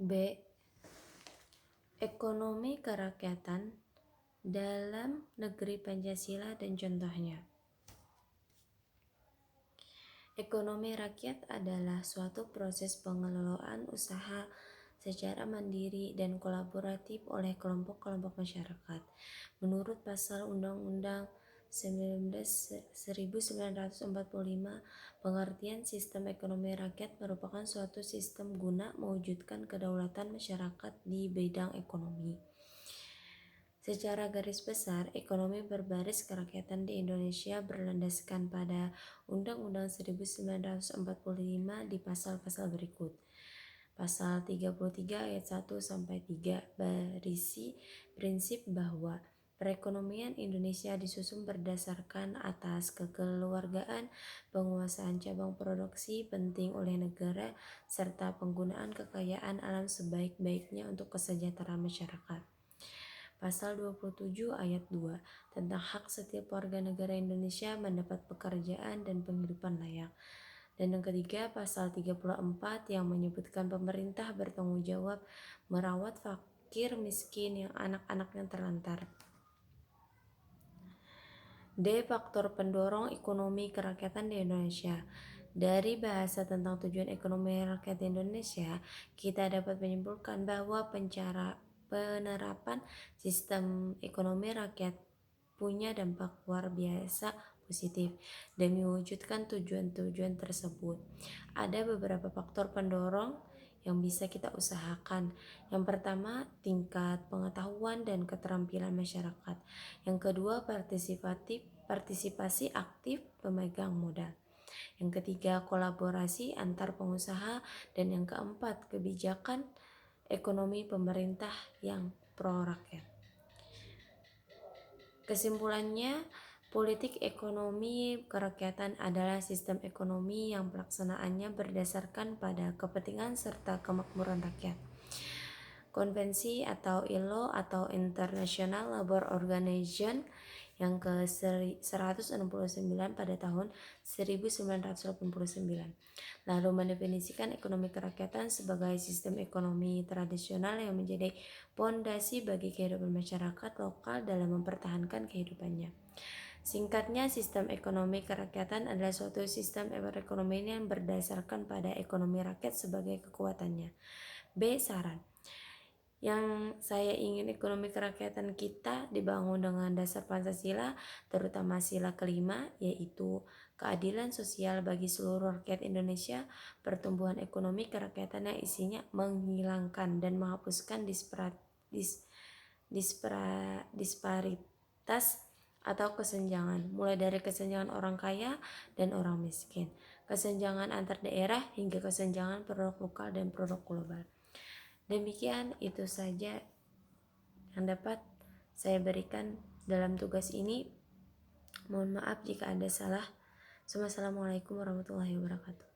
B. Ekonomi kerakyatan dalam negeri Pancasila dan contohnya. Ekonomi rakyat adalah suatu proses pengelolaan usaha secara mandiri dan kolaboratif oleh kelompok-kelompok masyarakat. Menurut pasal Undang-Undang 1945, pengertian sistem ekonomi rakyat merupakan suatu sistem guna mewujudkan kedaulatan masyarakat di bidang ekonomi. Secara garis besar, ekonomi berbasis kerakyatan di Indonesia berlandaskan pada Undang-Undang 1945 di pasal-pasal berikut. Pasal 33 ayat 1-3 berisi prinsip bahwa perekonomian Indonesia disusun berdasarkan atas kekeluargaan, penguasaan cabang produksi penting oleh negara, serta penggunaan kekayaan alam sebaik-baiknya untuk kesejahteraan masyarakat. Pasal 27 ayat 2 tentang hak setiap warga negara Indonesia mendapat pekerjaan dan penghidupan layak. Dan yang ketiga, pasal 34 yang menyebutkan pemerintah bertanggung jawab merawat fakir miskin yang anak-anaknya terlantar. D. Faktor pendorong ekonomi kerakyatan di Indonesia. Dari bahasa tentang tujuan ekonomi rakyat di Indonesia, kita dapat menyimpulkan bahwa penerapan sistem ekonomi rakyat punya dampak luar biasa positif demi mewujudkan tujuan-tujuan tersebut. Ada beberapa faktor pendorong yang bisa kita usahakan. Yang pertama, tingkat pengetahuan dan keterampilan masyarakat. Yang kedua, partisipasi aktif pemegang modal. Yang ketiga, kolaborasi antar pengusaha. Dan yang keempat, kebijakan ekonomi pemerintah yang pro rakyat. Kesimpulannya, politik ekonomi kerakyatan adalah sistem ekonomi yang pelaksanaannya berdasarkan pada kepentingan serta kemakmuran rakyat. Konvensi atau ILO atau International Labour Organization yang ke-169 pada tahun 1989 lalu mendefinisikan ekonomi kerakyatan sebagai sistem ekonomi tradisional yang menjadi pondasi bagi kehidupan masyarakat lokal dalam mempertahankan kehidupannya. Singkatnya, sistem ekonomi kerakyatan adalah suatu sistem perekonomian yang berdasarkan pada ekonomi rakyat sebagai kekuatannya. B. Saran. Yang saya ingin ekonomi kerakyatan kita dibangun dengan dasar Pancasila, terutama sila kelima, yaitu keadilan sosial bagi seluruh rakyat Indonesia, pertumbuhan ekonomi kerakyatan yang isinya menghilangkan dan menghapuskan disparitas atau kesenjangan, mulai dari kesenjangan orang kaya dan orang miskin, kesenjangan antar daerah hingga kesenjangan produk lokal dan produk global. Demikian itu saja yang dapat saya berikan dalam tugas ini. Mohon maaf jika ada salah. Wassalamualaikum warahmatullahi wabarakatuh.